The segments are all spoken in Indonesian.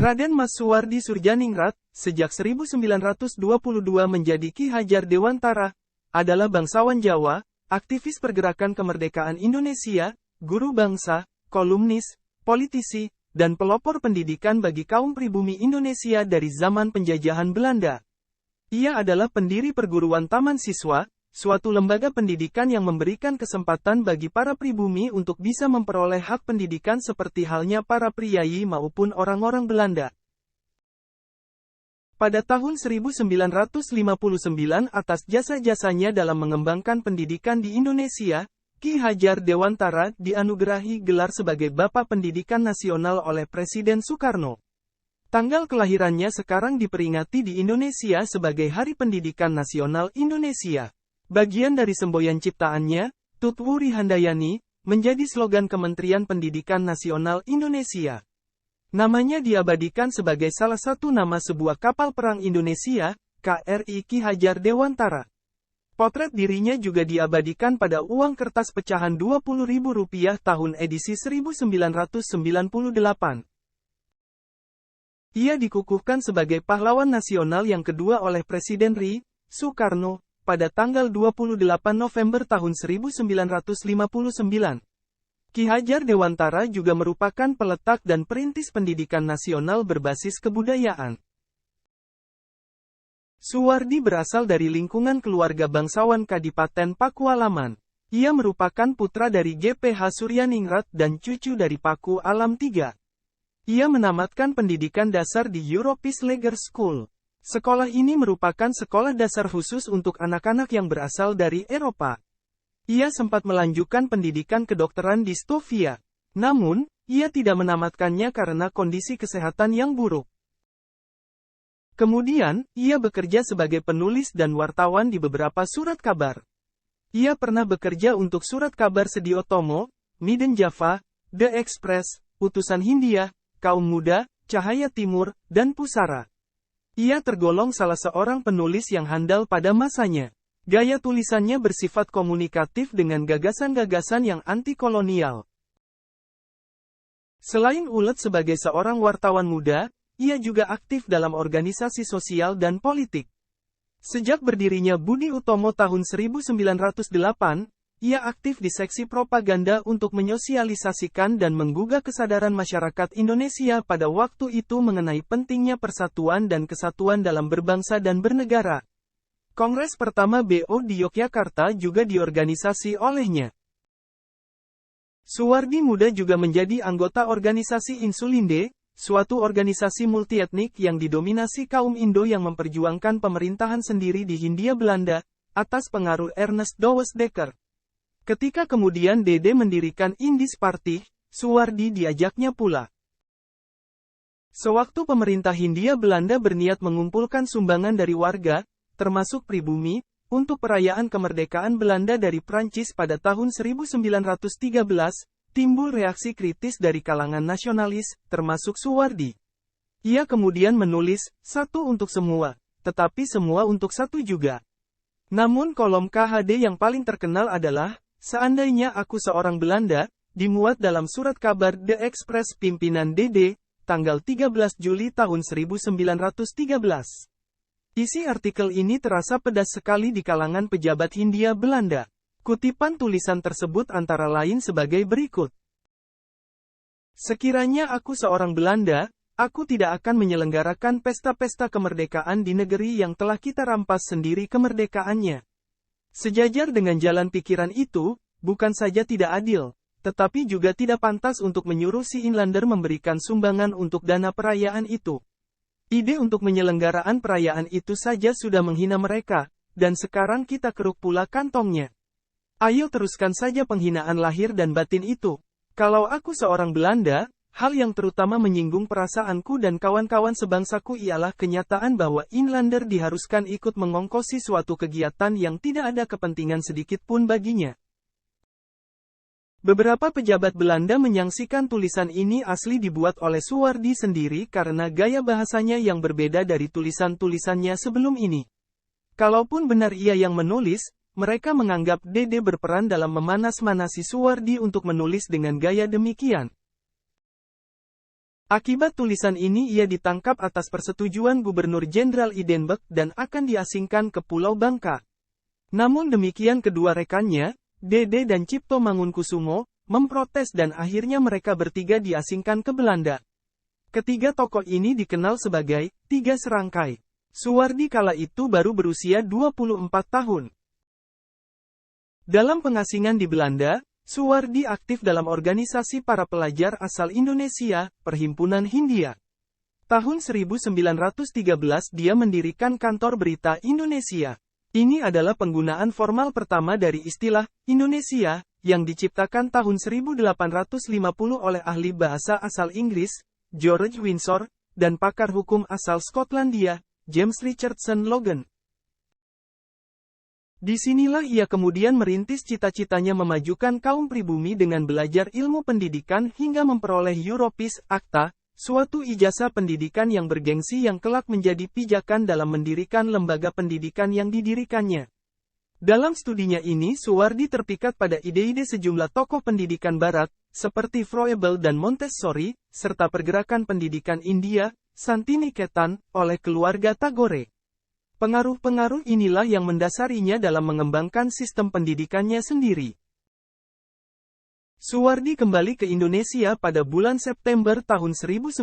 Raden Mas Suwardi Surjaningrat, sejak 1922 menjadi Ki Hajar Dewantara, adalah bangsawan Jawa, aktivis pergerakan kemerdekaan Indonesia, guru bangsa, kolumnis, politisi, dan pelopor pendidikan bagi kaum pribumi Indonesia dari zaman penjajahan Belanda. Ia adalah pendiri perguruan Taman Siswa, suatu lembaga pendidikan yang memberikan kesempatan bagi para pribumi untuk bisa memperoleh hak pendidikan seperti halnya para priyayi maupun orang-orang Belanda. Pada tahun 1959 atas jasa-jasanya dalam mengembangkan pendidikan di Indonesia, Ki Hajar Dewantara dianugerahi gelar sebagai Bapak Pendidikan Nasional oleh Presiden Soekarno. Tanggal kelahirannya sekarang diperingati di Indonesia sebagai Hari Pendidikan Nasional Indonesia. Bagian dari semboyan ciptaannya, Tutwuri Handayani, menjadi slogan Kementerian Pendidikan Nasional Indonesia. Namanya diabadikan sebagai salah satu nama sebuah kapal perang Indonesia, KRI Ki Hajar Dewantara. Potret dirinya juga diabadikan pada uang kertas pecahan Rp20.000 tahun edisi 1998. Ia dikukuhkan sebagai pahlawan nasional yang kedua oleh Presiden RI, Soekarno, pada tanggal 28 November tahun 1959. Ki Hajar Dewantara juga merupakan peletak dan perintis pendidikan nasional berbasis kebudayaan. Suwardi berasal dari lingkungan keluarga bangsawan Kadipaten Pakualaman. Ia merupakan putra dari GPH Suryaningrat dan cucu dari Paku Alam III. Ia menamatkan pendidikan dasar di Europis Leger School. Sekolah ini merupakan sekolah dasar khusus untuk anak-anak yang berasal dari Eropa. Ia sempat melanjutkan pendidikan kedokteran di Sofia. Namun, ia tidak menamatkannya karena kondisi kesehatan yang buruk. Kemudian, ia bekerja sebagai penulis dan wartawan di beberapa surat kabar. Ia pernah bekerja untuk surat kabar Sediotomo, Miden Java, The Express, Utusan Hindia, Kaum Muda, Cahaya Timur, dan Pusara. Ia tergolong salah seorang penulis yang handal pada masanya. Gaya tulisannya bersifat komunikatif dengan gagasan-gagasan yang anti-kolonial. Selain ulet sebagai seorang wartawan muda, ia juga aktif dalam organisasi sosial dan politik. Sejak berdirinya Budi Utomo tahun 1908, ia aktif di seksi propaganda untuk menyosialisasikan dan menggugah kesadaran masyarakat Indonesia pada waktu itu mengenai pentingnya persatuan dan kesatuan dalam berbangsa dan bernegara. Kongres pertama BO di Yogyakarta juga diorganisasi olehnya. Suwardi muda juga menjadi anggota organisasi Insulinde, suatu organisasi multietnik yang didominasi kaum Indo yang memperjuangkan pemerintahan sendiri di Hindia Belanda, atas pengaruh Ernest Dowes Dekker. Ketika kemudian Dede mendirikan Indis Party, Suwardi diajaknya pula. Sewaktu pemerintah Hindia Belanda berniat mengumpulkan sumbangan dari warga, termasuk pribumi, untuk perayaan kemerdekaan Belanda dari Prancis pada tahun 1913, timbul reaksi kritis dari kalangan nasionalis, termasuk Suwardi. Ia kemudian menulis, "Satu untuk semua, tetapi semua untuk satu juga." Namun kolom KHD yang paling terkenal adalah, "Seandainya aku seorang Belanda," dimuat dalam surat kabar The Express pimpinan Dede, tanggal 13 Juli tahun 1913. Isi artikel ini terasa pedas sekali di kalangan pejabat Hindia Belanda. Kutipan tulisan tersebut antara lain sebagai berikut. "Sekiranya aku seorang Belanda, aku tidak akan menyelenggarakan pesta-pesta kemerdekaan di negeri yang telah kita rampas sendiri kemerdekaannya." Sejajar dengan jalan pikiran itu, bukan saja tidak adil, tetapi juga tidak pantas untuk menyuruh si Inlander memberikan sumbangan untuk dana perayaan itu. Ide untuk penyelenggaraan perayaan itu saja sudah menghina mereka, dan sekarang kita keruk pula kantongnya. Ayo teruskan saja penghinaan lahir dan batin itu. Kalau aku seorang Belanda, hal yang terutama menyinggung perasaanku dan kawan-kawan sebangsaku ialah kenyataan bahwa Inlander diharuskan ikut mengongkosi suatu kegiatan yang tidak ada kepentingan sedikit pun baginya. Beberapa pejabat Belanda menyaksikan tulisan ini asli dibuat oleh Suwardi sendiri karena gaya bahasanya yang berbeda dari tulisan-tulisannya sebelum ini. Kalaupun benar ia yang menulis, mereka menganggap Dede berperan dalam memanas-manasi Suwardi untuk menulis dengan gaya demikian. Akibat tulisan ini ia ditangkap atas persetujuan Gubernur Jenderal Edinburgh dan akan diasingkan ke Pulau Bangka. Namun demikian kedua rekannya, Dede dan Cipto Mangunkusumo, memprotes dan akhirnya mereka bertiga diasingkan ke Belanda. Ketiga tokoh ini dikenal sebagai Tiga Serangkai. Suwardi kala itu baru berusia 24 tahun. Dalam pengasingan di Belanda, Suwardi aktif dalam organisasi para pelajar asal Indonesia, Perhimpunan Hindia. Tahun 1913 dia mendirikan kantor berita Indonesia. Ini adalah penggunaan formal pertama dari istilah Indonesia, yang diciptakan tahun 1850 oleh ahli bahasa asal Inggris, George Windsor, dan pakar hukum asal Skotlandia, James Richardson Logan. Disinilah ia kemudian merintis cita-citanya memajukan kaum pribumi dengan belajar ilmu pendidikan hingga memperoleh Europis Acta, suatu ijazah pendidikan yang bergengsi yang kelak menjadi pijakan dalam mendirikan lembaga pendidikan yang didirikannya. Dalam studinya ini Suwardi terpikat pada ide-ide sejumlah tokoh pendidikan barat, seperti Froebel dan Montessori, serta pergerakan pendidikan India, Santiniketan, oleh keluarga Tagore. Pengaruh-pengaruh inilah yang mendasarinya dalam mengembangkan sistem pendidikannya sendiri. Suwardi kembali ke Indonesia pada bulan September tahun 1919.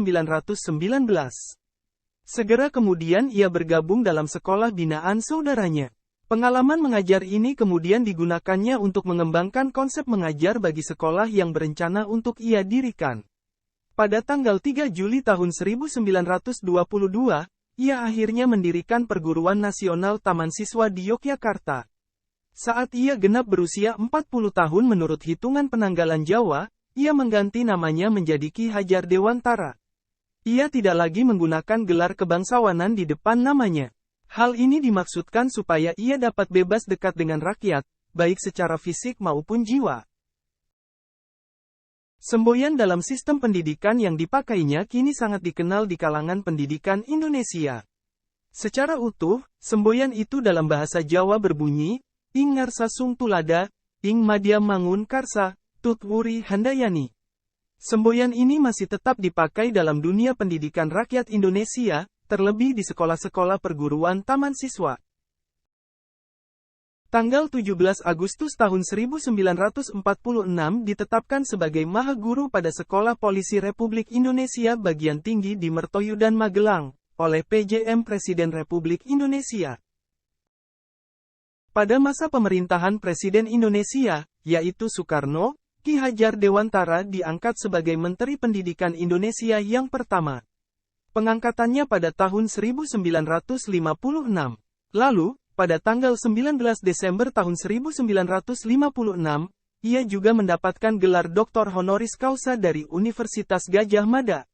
Segera kemudian ia bergabung dalam sekolah binaan saudaranya. Pengalaman mengajar ini kemudian digunakannya untuk mengembangkan konsep mengajar bagi sekolah yang berencana untuk ia dirikan. Pada tanggal 3 Juli tahun 1922, ia akhirnya mendirikan Perguruan Nasional Taman Siswa di Yogyakarta. Saat ia genap berusia 40 tahun menurut hitungan penanggalan Jawa, ia mengganti namanya menjadi Ki Hajar Dewantara. Ia tidak lagi menggunakan gelar kebangsawanan di depan namanya. Hal ini dimaksudkan supaya ia dapat bebas dekat dengan rakyat, baik secara fisik maupun jiwa. Semboyan dalam sistem pendidikan yang dipakainya kini sangat dikenal di kalangan pendidikan Indonesia. Secara utuh, semboyan itu dalam bahasa Jawa berbunyi, Ing Ngarsa Sung Tulada, Ing Madya Mangun Karsa, Tut Wuri Handayani. Semboyan ini masih tetap dipakai dalam dunia pendidikan rakyat Indonesia, terlebih di sekolah-sekolah perguruan taman siswa. Tanggal 17 Agustus tahun 1946 ditetapkan sebagai Maha Guru pada Sekolah Polisi Republik Indonesia Bagian Tinggi di Mertoyudan Magelang, oleh PJM Presiden Republik Indonesia. Pada masa pemerintahan Presiden Indonesia, yaitu Soekarno, Ki Hajar Dewantara diangkat sebagai Menteri Pendidikan Indonesia yang pertama. Pengangkatannya pada tahun 1956. Lalu, pada tanggal 19 Desember tahun 1956, ia juga mendapatkan gelar Doktor Honoris Causa dari Universitas Gadjah Mada.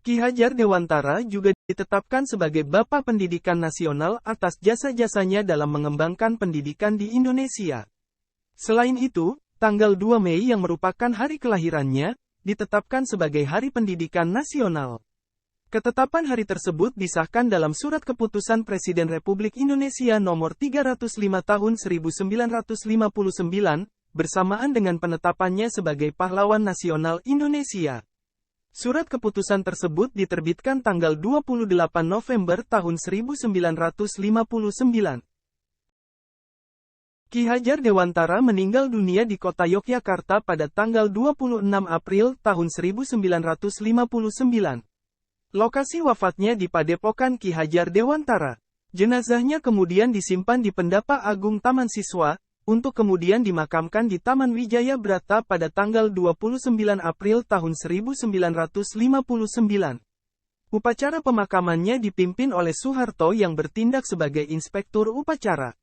Ki Hajar Dewantara juga ditetapkan sebagai Bapak Pendidikan Nasional atas jasa-jasanya dalam mengembangkan pendidikan di Indonesia. Selain itu, tanggal 2 Mei yang merupakan hari kelahirannya, ditetapkan sebagai Hari Pendidikan Nasional. Ketetapan hari tersebut disahkan dalam Surat Keputusan Presiden Republik Indonesia Nomor 305 Tahun 1959, bersamaan dengan penetapannya sebagai Pahlawan Nasional Indonesia. Surat keputusan tersebut diterbitkan tanggal 28 November tahun 1959. Ki Hajar Dewantara meninggal dunia di kota Yogyakarta pada tanggal 26 April tahun 1959. Lokasi wafatnya di Padepokan Ki Hajar Dewantara. Jenazahnya kemudian disimpan di Pendapa Agung Taman Siswa, untuk kemudian dimakamkan di Taman Wijaya Brata pada tanggal 29 April tahun 1959. Upacara pemakamannya dipimpin oleh Soeharto yang bertindak sebagai inspektur upacara.